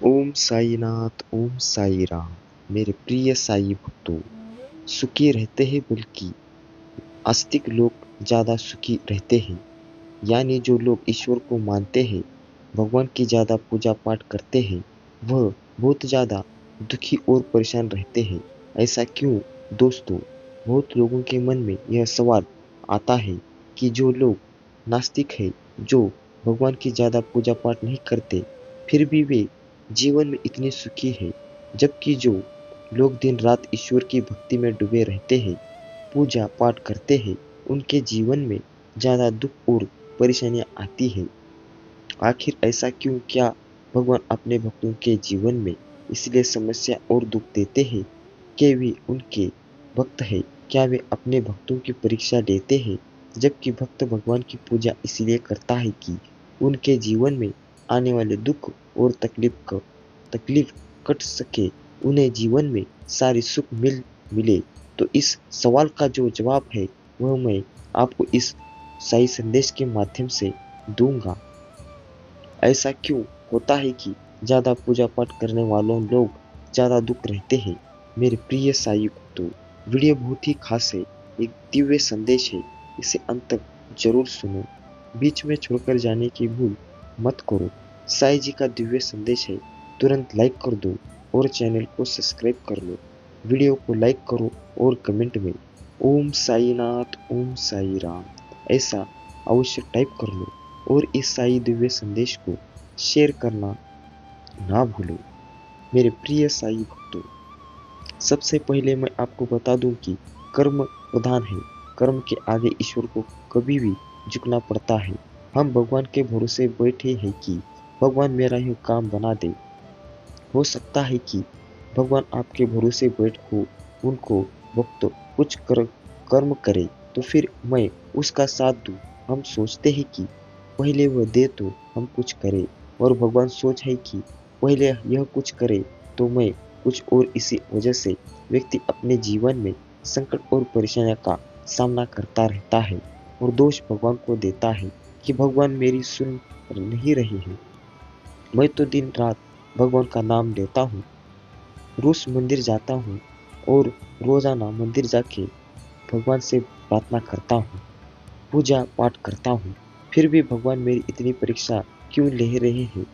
ओम साईनाथ, ओम साई राम। मेरे प्रिय साई भक्तों, सुखी रहते हैं बल्कि आस्तिक लोग ज़्यादा सुखी रहते हैं। यानी जो लोग ईश्वर को मानते हैं, भगवान की ज़्यादा पूजा पाठ करते हैं, वह बहुत ज़्यादा दुखी और परेशान रहते हैं। ऐसा क्यों दोस्तों? बहुत लोगों के मन में यह सवाल आता है कि जो लोग नास्तिक हैं, जो भगवान की ज़्यादा पूजा पाठ नहीं करते, फिर भी वे जीवन में इतने सुखी हैं, जबकि जो लोग दिन रात ईश्वर की भक्ति में डूबे रहते हैं, पूजा पाठ करते हैं, उनके जीवन में ज़्यादा दुख और परेशानियाँ आती हैं। आखिर ऐसा क्यों? क्या भगवान अपने भक्तों के जीवन में इसलिए समस्या और दुख देते हैं कि वे उनके भक्त हैं? क्या वे अपने भक्तों की परीक्षा लेते हैं? जबकि भक्त भगवान की पूजा इसलिए करता है कि उनके जीवन में आने वाले दुख और तकलीफ कट सके, उन्हें जीवन में सारी सुख मिले। तो इस सवाल का जो जवाब है, वह मैं आपको इस सही संदेश के माध्यम से दूंगा। ऐसा क्यों होता है कि ज़्यादा पूजा पाठ करने वालों लोग ज़्यादा दुख रहते हैं? मेरे प्रिय साई भक्तों, वीडियो बहुत ही खास है, एक दिव्य संदेश है, इसे अंत तक जरूर सुनो। बीच में छोड़कर जाने की भूल मत करो। साई जी का दिव्य संदेश है, तुरंत लाइक कर दो और चैनल को सब्सक्राइब कर लो। वीडियो को लाइक करो और कमेंट में ओम साईनाथ, ओम साई राम ऐसा अवश्य टाइप कर लो और इस साई दिव्य संदेश को शेयर करना ना भूलो। मेरे प्रिय साई भक्तों, सबसे पहले मैं आपको बता दूं कि कर्म प्रधान है। कर्म के आगे ईश्वर को कभी भी झुकना पड़ता है। हम भगवान के भरोसे बैठे हैं कि भगवान मेरा यह काम बना दे। हो सकता है कि भगवान आपके भरोसे बैठ हो, उनको भक्त कुछ कर्म करे तो फिर मैं उसका साथ दूं। हम सोचते हैं कि पहले वह दे तो हम कुछ करें, और भगवान सोच है कि पहले यह कुछ करे तो मैं कुछ, और इसी वजह से व्यक्ति अपने जीवन में संकट और परेशानियों का सामना करता रहता है और दोष भगवान को देता है कि भगवान मेरी सुन नहीं रहे हैं। मैं तो दिन रात भगवान का नाम लेता हूँ, रोज मंदिर जाता हूँ और रोजाना मंदिर जाके भगवान से प्रार्थना करता हूँ, पूजा पाठ करता हूँ, फिर भी भगवान मेरी इतनी परीक्षा क्यों ले रहे हैं?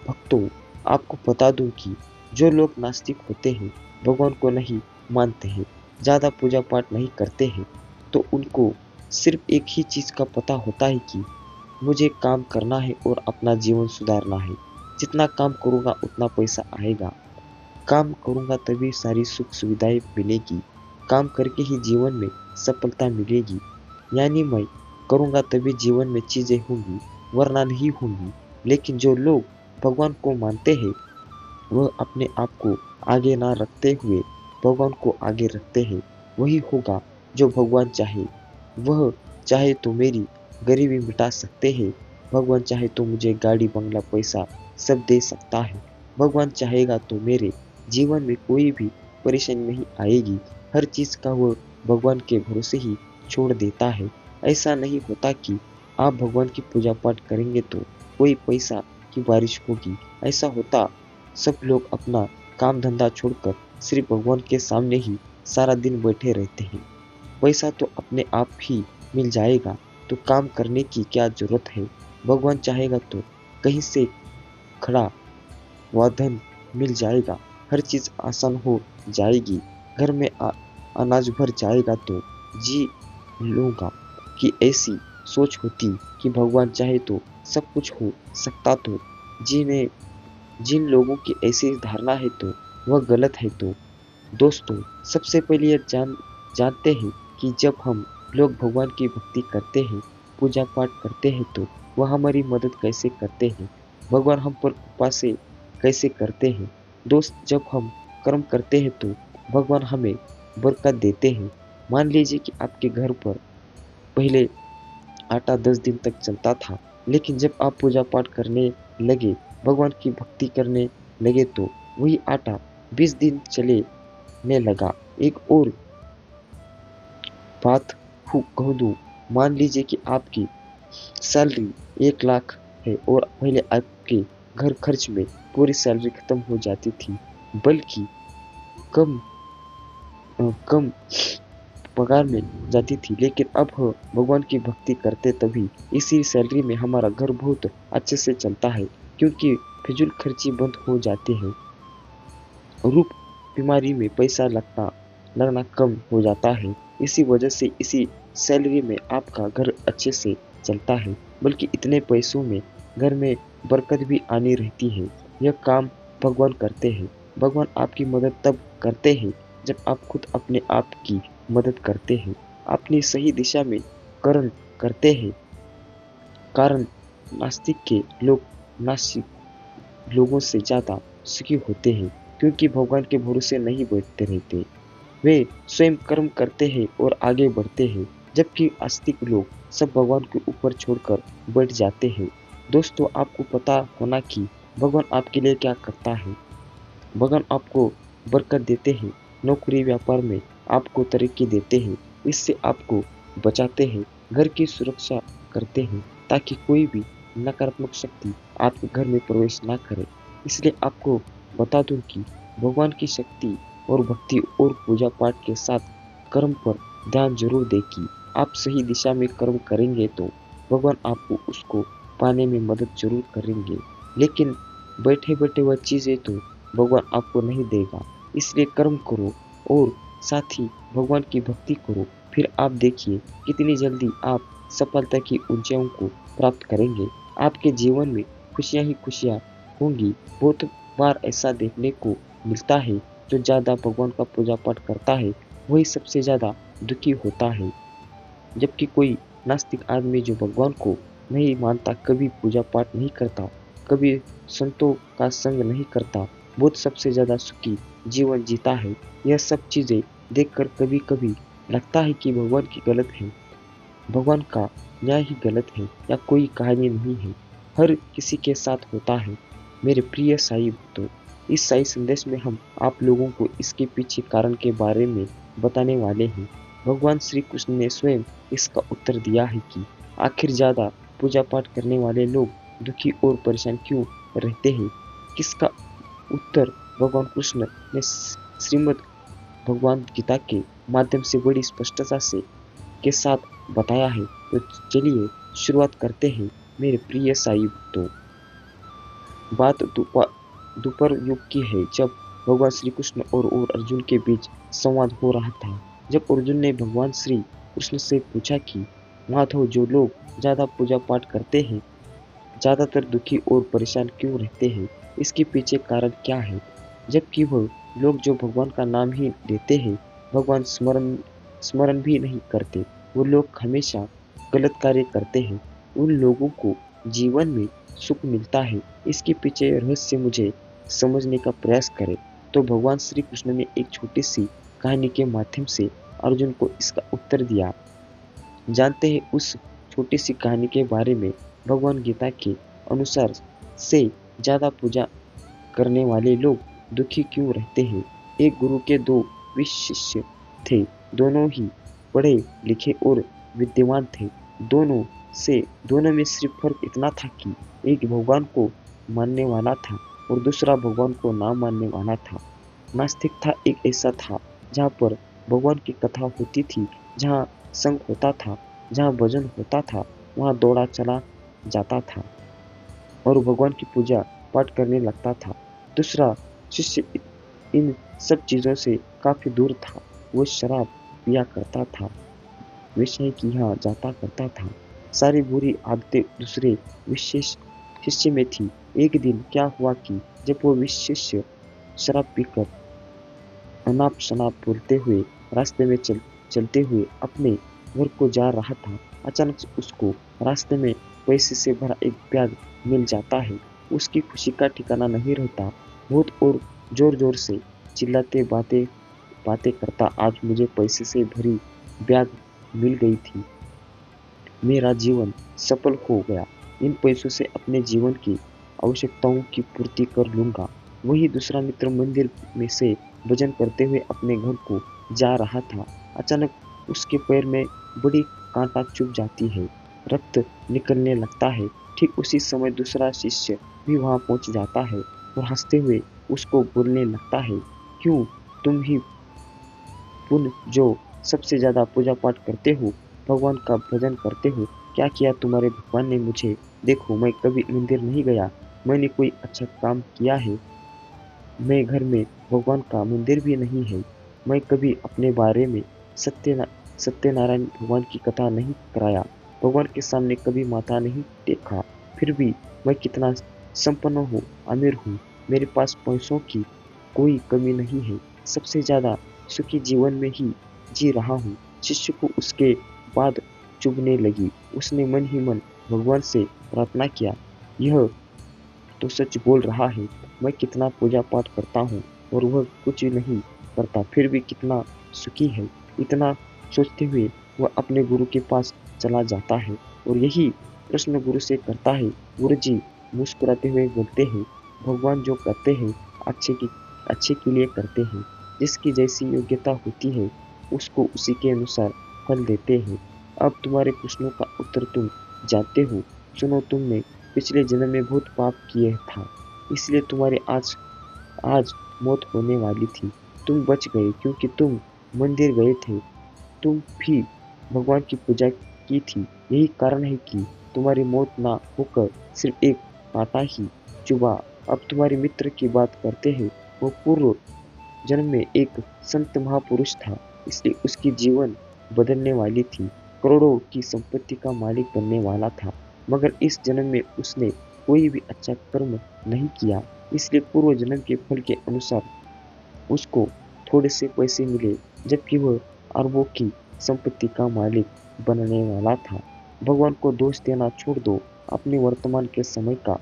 भक्तों, आपको बता दूं कि जो लोग नास्तिक होते हैं, भगवान को नहीं मानते हैं, ज़्यादा पूजा पाठ नहीं करते हैं, तो उनको सिर्फ एक ही चीज़ का पता होता है कि मुझे काम करना है और अपना जीवन सुधारना है। जितना काम करूँगा उतना पैसा आएगा, काम करूँगा तभी सारी सुख सुविधाएं मिलेगी, काम करके ही जीवन में सफलता मिलेगी। यानी मैं करूँगा तभी जीवन में चीज़ें होंगी, वरना नहीं होंगी। लेकिन जो लोग भगवान को मानते हैं, वह अपने आप को आगे ना रखते हुए भगवान को आगे रखते हैं। वही होगा जो भगवान चाहे। वह चाहे तो मेरी गरीबी मिटा सकते हैं, भगवान चाहे तो मुझे गाड़ी बंगला पैसा सब दे सकता है। भगवान चाहेगा तो मेरे जीवन में कोई भी परेशानी नहीं आएगी। हर चीज़ का वह भगवान के भरोसे ही छोड़ देता है। ऐसा नहीं होता कि आप भगवान की पूजा पाठ करेंगे तो कोई पैसा की बारिश होगी। ऐसा होता सब लोग अपना काम धंधा छोड़कर सिर्फ भगवान के सामने ही सारा दिन बैठे रहते हैं। पैसा तो अपने आप ही मिल जाएगा, तो काम करने की क्या जरूरत है? भगवान चाहेगा तो कहीं से खड़ा वह धन मिल जाएगा, हर चीज आसान हो जाएगी, घर में अनाज भर जाएगा तो जी लूंगा। कि ऐसी सोच होती कि भगवान चाहे तो सब कुछ हो सकता, तो जिन्हें जिन लोगों की ऐसी धारणा है तो वह गलत है। तो दोस्तों, सबसे पहले यह जानते हैं कि जब हम लोग भगवान की भक्ति करते हैं, पूजा पाठ करते हैं, तो वह हमारी मदद कैसे करते हैं, भगवान हम पर कृपा से कैसे करते हैं। दोस्त, जब हम कर्म करते हैं तो भगवान हमें बरकत देते हैं। मान लीजिए कि आपके घर पर पहले आटा 10 दिन तक चलता था, लेकिन जब आप पूजा पाठ करने लगे, भगवान की भक्ति करने लगे, तो वही आटा 20 दिन चलने लगा। एक और बात कह दूं, मान लीजिए कि आपकी सैलरी 1 लाख है और पहले आपके घर खर्च में पूरी सैलरी खत्म हो जाती थी, बल्कि कम कम पगार में जाती थी। लेकिन अब हम भगवान की भक्ति करते तभी इसी सैलरी में हमारा घर बहुत अच्छे से चलता है, क्योंकि फिजूल खर्ची बंद हो जाते हैं। रूप बीमारी में पैसा लगना कम हो जाता है। इसी वजह से इसी सैलरी में आपका घर अच्छे से चलता है, बल्कि इतने पैसों में घर में बरकत भी आनी रहती है। यह काम भगवान करते हैं। भगवान आपकी मदद तब करते हैं जब आप खुद अपने आप की मदद करते हैं, अपनी सही दिशा में कर्म करते हैं। कारण नास्तिक के लोग नास्तिक लोगों से ज़्यादा सुखी होते हैं, क्योंकि भगवान के भरोसे नहीं बैठते रहते। वे स्वयं कर्म करते हैं और आगे बढ़ते हैं, जबकि आस्तिक लोग सब भगवान के ऊपर छोड़कर बैठ जाते हैं। दोस्तों, आपको पता होना कि भगवान आपके लिए क्या करता है। भगवान आपको बरकत देते हैं, नौकरी व्यापार में आपको तरक्की देते हैं, इससे आपको बचाते हैं, घर की सुरक्षा करते हैं, ताकि कोई भी नकारात्मक शक्ति आपके घर में प्रवेश ना करे। इसलिए आपको बता दूं कि भगवान की शक्ति और भक्ति और पूजा पाठ के साथ कर्म पर ध्यान जरूर दें कि आप सही दिशा में कर्म करेंगे तो भगवान आपको उसको पाने में मदद जरूर करेंगे। लेकिन बैठे बैठे वह चीज़ें तो भगवान आपको नहीं देगा। इसलिए कर्म करो और साथ ही भगवान की भक्ति करो, फिर आप देखिए कितनी जल्दी आप सफलता की ऊंचाइयों को प्राप्त करेंगे। आपके जीवन में खुशियां ही खुशियां होंगी। बहुत बार ऐसा देखने को मिलता है, जो ज़्यादा भगवान का पूजा पाठ करता है वही सबसे ज़्यादा दुखी होता है, जबकि कोई नास्तिक आदमी जो भगवान को नहीं मानता, कभी पूजा पाठ नहीं करता, कभी संतों का संग नहीं करता, बहुत सबसे ज़्यादा सुखी जीवन जीता है। यह सब चीज़ें देखकर कभी कभी लगता है कि भगवान की गलत है, भगवान का न्याय ही गलत है, या कोई कहानी नहीं है, हर किसी के साथ होता है। मेरे प्रिय साई भक्तों, इस साई संदेश में हम आप लोगों को इसके पीछे कारण के बारे में बताने वाले हैं। भगवान श्री कृष्ण ने स्वयं इसका उत्तर दिया है कि आखिर ज़्यादा पूजा पाठ करने वाले लोग दुखी और परेशान क्यों रहते हैं। किसका उत्तर भगवान कृष्ण ने श्रीमद् भगवद गीता के माध्यम से बड़ी स्पष्टता से के साथ बताया है। तो चलिए शुरुआत करते हैं मेरे प्रिय साई भक्तों। बात दोपहर युग की है, जब भगवान श्री कृष्ण और अर्जुन के बीच संवाद हो रहा था। जब अर्जुन ने भगवान श्री कृष्ण से पूछा कि माधव, जो लोग ज़्यादा पूजा पाठ करते हैं ज़्यादातर दुखी और परेशान क्यों रहते हैं, इसके पीछे कारण क्या है, जबकि वह लोग जो भगवान का नाम ही लेते हैं, भगवान स्मरण भी नहीं करते, वो लोग हमेशा गलत कार्य करते हैं, उन लोगों को जीवन में सुख मिलता है। इसके पीछे रहस्य मुझे समझने का प्रयास करें तो भगवान श्री कृष्ण ने एक छोटी सी कहानी के माध्यम से अर्जुन को इसका उत्तर दिया। जानते हैं उस छोटी सी कहानी के बारे में। भगवान गीता के अनुसार से ज़्यादा पूजा करने वाले लोग दुखी क्यों रहते हैं। एक गुरु के दो शिष्य थे, दोनों ही पढ़े लिखे और विद्वान थे। दोनों में सिर्फ फर्क इतना था कि एक भगवान को मानने वाला था और दूसरा भगवान को ना मानने वाला था। नास्तिक था एक ऐसा था जहाँ पर भगवान की कथा होती थी, जहाँ संग होता था, जहाँ भजन होता था, वहाँ दौड़ा चला जाता था और भगवान की पूजा पाठ करने लगता था। दूसरा शिष्य इन सब चीज़ों से काफ़ी दूर था। वो शराब पिया करता था, विषय की यहाँ जाता करता था, सारी बुरी आदतें दूसरे विशेष शिष्य में थी। एक दिन क्या हुआ कि जब वो विशेष शिष्य शराब पीकर अनाप शनाप बोलते हुए रास्ते में चलते हुए अपने घर को जा रहा था, अचानक उसको रास्ते में पैसे से भरा एक बैग मिल जाता है। उसकी खुशी का ठिकाना नहीं रहता। बहुत और जोर जोर से चिल्लाते बातें करता, आज मुझे पैसे से भरी बैग मिल गई थी, मेरा जीवन सफल हो गया, इन पैसों से अपने जीवन की आवश्यकताओं की पूर्ति कर लूँगा। वही दूसरा मित्र मंदिर में से भजन करते हुए अपने घर को जा रहा था। अचानक उसके पैर में बड़ी कांटा चुभ जाती है। रक्त निकलने लगता है। ठीक उसी समय दूसरा शिष्य भी वहां पहुंच जाता है और हंसते हुए उसको बोलने लगता है, क्यों तुम ही पुण्य जो सबसे ज्यादा पूजा पाठ करते हो, भगवान का भजन करते हो, क्या किया तुम्हारे भगवान ने मुझे? देखो मैं कभी मंदिर नहीं गया, मैंने कोई अच्छा काम किया है? मैं घर में भगवान का मंदिर भी नहीं है। मैं कभी अपने बारे में सत्यनारायण भगवान की कथा नहीं कराया, भगवान के सामने कभी माथा नहीं टेका। फिर भी मैं कितना संपन्न हूँ, अमीर हूँ, मेरे पास पैसों की कोई कमी नहीं है, सबसे ज्यादा सुखी जीवन में ही जी रहा हूँ। शिष्य को उसके बाद चुभने लगी। उसने मन ही मन भगवान से प्रार्थना किया, यह तो सच बोल रहा है, मैं कितना पूजा पाठ करता हूँ और वह कुछ नहीं करता, फिर भी कितना सुखी है। इतना सोचते हुए वह अपने गुरु के पास चला जाता है और यही प्रश्न गुरु से करता है। गुरु जी मुस्कुराते हुए बोलते हैं, भगवान जो करते हैं अच्छे के लिए करते हैं, जिसकी जैसी योग्यता होती है उसको उसी के अनुसार फल देते हैं। अब तुम्हारे प्रश्नों का उत्तर तुम जानते हो। सुनो, तुमने पिछले जन्म में बहुत पाप किए था, इसलिए तुम्हारी आज आज मौत होने वाली थी। तुम बच गए क्योंकि तुम मंदिर गए थे, तुम भी भगवान की पूजा की थी। यही कारण है कि तुम्हारी मौत ना होकर सिर्फ एक कांटा ही चुभा। अब तुम्हारे मित्र की बात करते हैं। वो पूर्व जन्म में एक संत महापुरुष था, इसलिए उसकी जीवन बदलने वाली थी। करोड़ों की संपत्ति का मालिक बनने वाला था, मगर इस जन्म में उसने कोई भी अच्छा कर्म नहीं किया, इसलिए पूर्व जन्म के फल के अनुसार उसको थोड़े से पैसे मिले, जबकि वह अरबों की संपत्ति का मालिक बनने वाला था। भगवान को दोष देना छोड़ दो, अपने वर्तमान के समय का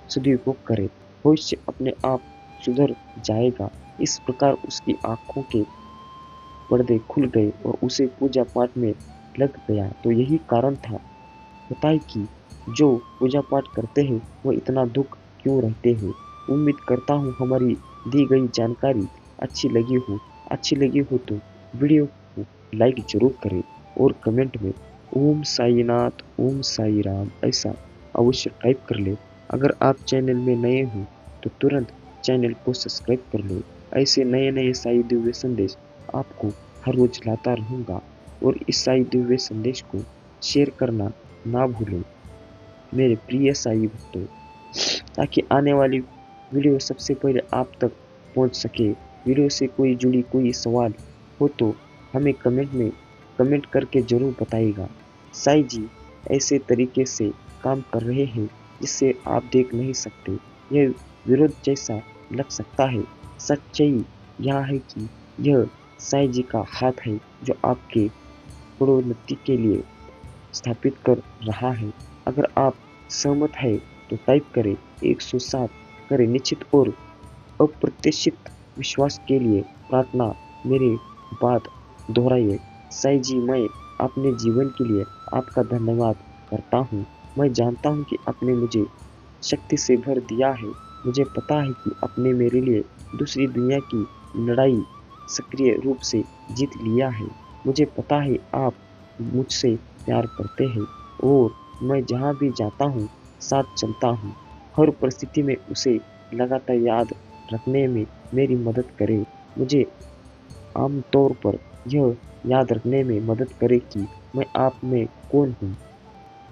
सदुपयोग करे, भविष्य अपने आप सुधर जाएगा। इस प्रकार उसकी आंखों के पर्दे खुल गए और उसे पूजा पाठ में लग गया। तो यही कारण था, होता है कि जो पूजा पाठ करते हैं वो इतना दुख क्यों रहते हैं। उम्मीद करता हूँ हमारी दी गई जानकारी अच्छी लगी हो तो वीडियो को लाइक जरूर करें और कमेंट में ओम साईनाथ ओम साई राम ऐसा अवश्य टाइप कर ले। अगर आप चैनल में नए हो तो तुरंत चैनल को सब्सक्राइब कर लो। ऐसे नए नए साई दिव्य संदेश आपको हर रोज लाता रहूँगा और इस साई दिव्य संदेश को शेयर करना ना भूलें मेरे प्रिय साई भक्तों, ताकि आने वाली वीडियो सबसे पहले आप तक पहुंच सके। वीडियो से कोई सवाल हो तो हमें कमेंट करके जरूर बताइएगा। साई जी ऐसे तरीके से काम कर रहे हैं जिससे आप देख नहीं सकते, यह विरोध जैसा लग सकता है। सच्चाई यह है कि यह साई जी का हाथ है जो आपके प्रोन्नति के लिए स्थापित कर रहा है। अगर आप सहमत है तो टाइप करें 107 करें। निश्चित और अप्रत्याशित विश्वास के लिए प्रार्थना मेरी बात दोहराइए। साई जी, मैं अपने जीवन के लिए आपका धन्यवाद करता हूँ। मैं जानता हूँ कि आपने मुझे शक्ति से भर दिया है। मुझे पता है कि आपने मेरे लिए दूसरी दुनिया की लड़ाई सक्रिय रूप से जीत लिया है। मुझे पता है आप मुझसे प्यार करते हैं और मैं जहाँ भी जाता हूँ साथ चलता हूँ। हर परिस्थिति में उसे लगातार याद रखने में मेरी मदद करे। मुझे आमतौर पर यह याद रखने में मदद करे कि मैं आप में कौन हूँ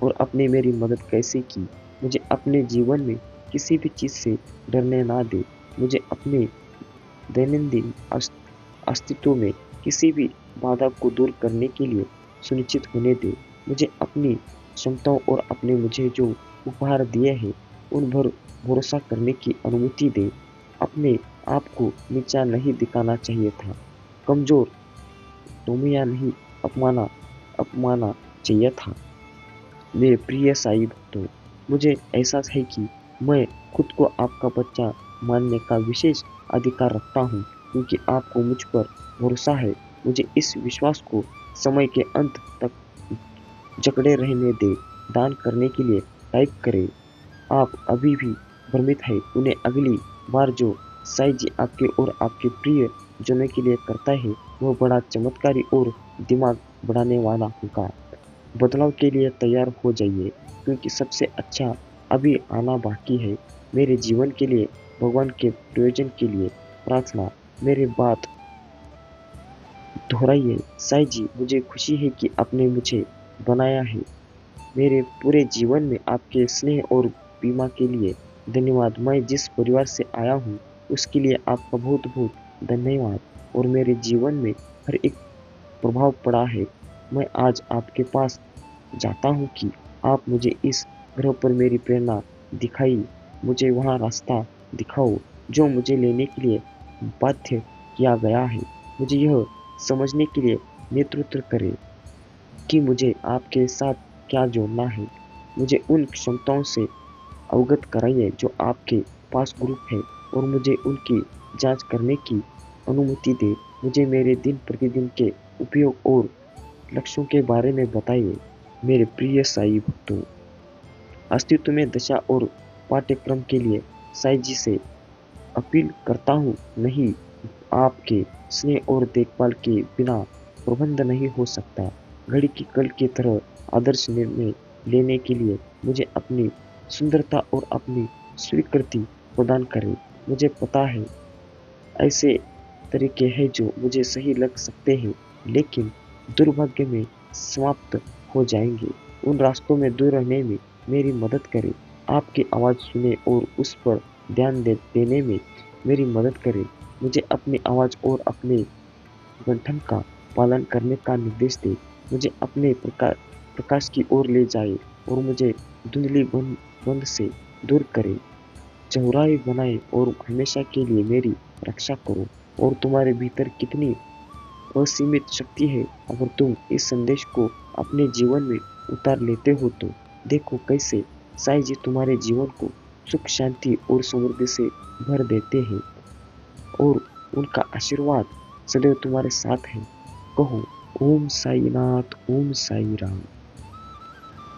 और आपने मेरी मदद कैसे की। मुझे अपने जीवन में किसी भी चीज़ से डरने ना दे। मुझे अपने दैनंदिन अस्तित्व में किसी भी बाधा को दूर करने के लिए सुनिश्चित होने दे। मुझे अपनी क्षमताओं और अपने मुझे जो उपहार दिए हैं उन पर भरोसा करने की अनुमति दे। अपने आप को नीचा नहीं दिखाना चाहिए था, कमजोर टोमिया नहीं अपमाना चाहिए था। मेरे प्रिय साई भक्तों, मुझे एहसास है कि मैं खुद को आपका बच्चा मानने का विशेष अधिकार रखता हूँ, क्योंकि आपको मुझ पर भरोसा है। मुझे इस विश्वास को समय के अंत तक जकड़े रहने दे। दान करने के लिए टाइप करें। आप अभी भी भ्रमित है, उन्हें अगली बार जो साई जी आपके और आपके प्रिय जनों के लिए करता है वह बड़ा चमत्कारी और दिमाग बढ़ाने वाला होगा। बदलाव के लिए तैयार हो जाइए, क्योंकि सबसे अच्छा अभी आना बाकी है। मेरे जीवन के लिए, भगवान के प्रयोजन के लिए प्रार्थना। मेरी बात दोहराइए। साईं जी, मुझे खुशी है कि आपने मुझे बनाया है। मेरे पूरे जीवन में आपके स्नेह और बीमा के लिए धन्यवाद। मैं जिस परिवार से आया हूँ, उसके लिए आपका बहुत-बहुत धन्यवाद, और मेरे जीवन में हर एक प्रभाव पड़ा है। मैं आज आपके पास चाहता हूँ कि आप मुझे इस ग्रह पर मेरी प्रेरणा दिखाई, मुझे वहाँ रास्ता दिखाओ जो मुझे लेने के लिए बाध्य किया गया है। मुझे यह समझने के लिए नेतृत्व करें कि मुझे आपके साथ क्या जोड़ना है। मुझे उन क्षमताओं से अवगत कराइए जो आपके पास ग्रुप है, और मुझे उनकी जांच करने की अनुमति दें। मुझे मेरे दिन प्रतिदिन के उपयोग और लक्ष्यों के बारे में बताइए। मेरे प्रिय साईं भक्तों, अस्तित्व में दशा और पाठ्यक्रम के लिए साईं जी से अपील करता हूँ, नहीं, आपके स्नेह और देखभाल के बिना प्रबंध नहीं हो सकता। घड़ी की कल की तरह आदर्श निर्णय लेने के लिए मुझे अपनी सुंदरता और अपनी स्वीकृति प्रदान करें। मुझे पता है ऐसे तरीके हैं जो मुझे सही लग सकते हैं, लेकिन दुर्भाग्य में समाप्त हो जाएंगे। उन रास्तों में दूर रहने में मेरी मदद करें। आपकी आवाज़ सुने और उस पर ध्यान देने में मेरी मदद करें। मुझे अपनी आवाज़ और अपने गठन का पालन करने का निर्देश दे। मुझे अपने प्रकाश की ओर ले जाए, और मुझे धुंधली बंद से दूर करे। चौराहे बनाए और हमेशा के लिए मेरी रक्षा करो। और तुम्हारे भीतर कितनी असीमित शक्ति है। अगर तुम इस संदेश को अपने जीवन में उतार लेते हो तो देखो कैसे साईं जी तुम्हारे जीवन को सुख, शांति और समृद्धि से भर देते हैं, और उनका आशीर्वाद सदैव तुम्हारे साथ है। कहो, ओम साई नाथ, ओम साई राम।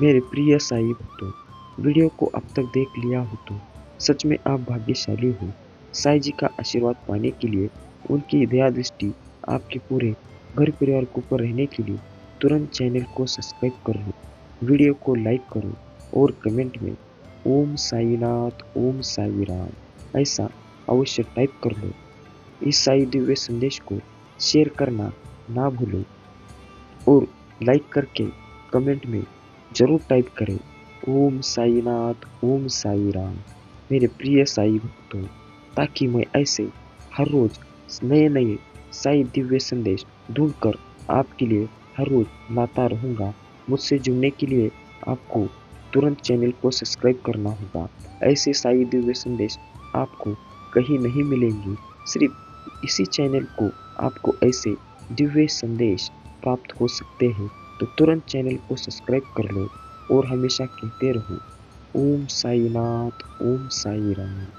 मेरे प्रिय साई भक्तों, वीडियो को अब तक देख लिया हो तो सच में आप भाग्यशाली हो। साईं जी का आशीर्वाद पाने के लिए, उनकी दया दृष्टि आपके पूरे घर परिवार के ऊपर रहने के लिए तुरंत चैनल को सब्सक्राइब कर लो, वीडियो को लाइक करो, और कमेंट में ओम साईनाथ, ओम साई राम ऐसा अवश्य टाइप कर लो। इस साई दिव्य संदेश को शेयर करना ना भूलो, और लाइक करके कमेंट में जरूर टाइप करें ओम साईनाथ, ओम साई राम। मेरे प्रिय साई भक्तों, ताकि मैं ऐसे हर रोज नए नए साई दिव्य संदेश ढूंढकर आपके लिए हर रोज लाता रहूँगा। मुझसे जुड़ने के लिए आपको तुरंत चैनल को सब्सक्राइब करना होगा। ऐसे साई दिव्य संदेश आपको कहीं नहीं मिलेंगे, सिर्फ इसी चैनल को आपको ऐसे दिव्य संदेश प्राप्त हो सकते हैं। तो तुरंत चैनल को सब्सक्राइब कर लो, और हमेशा कहते रहो ओम साईनाथ, ओम साई राम।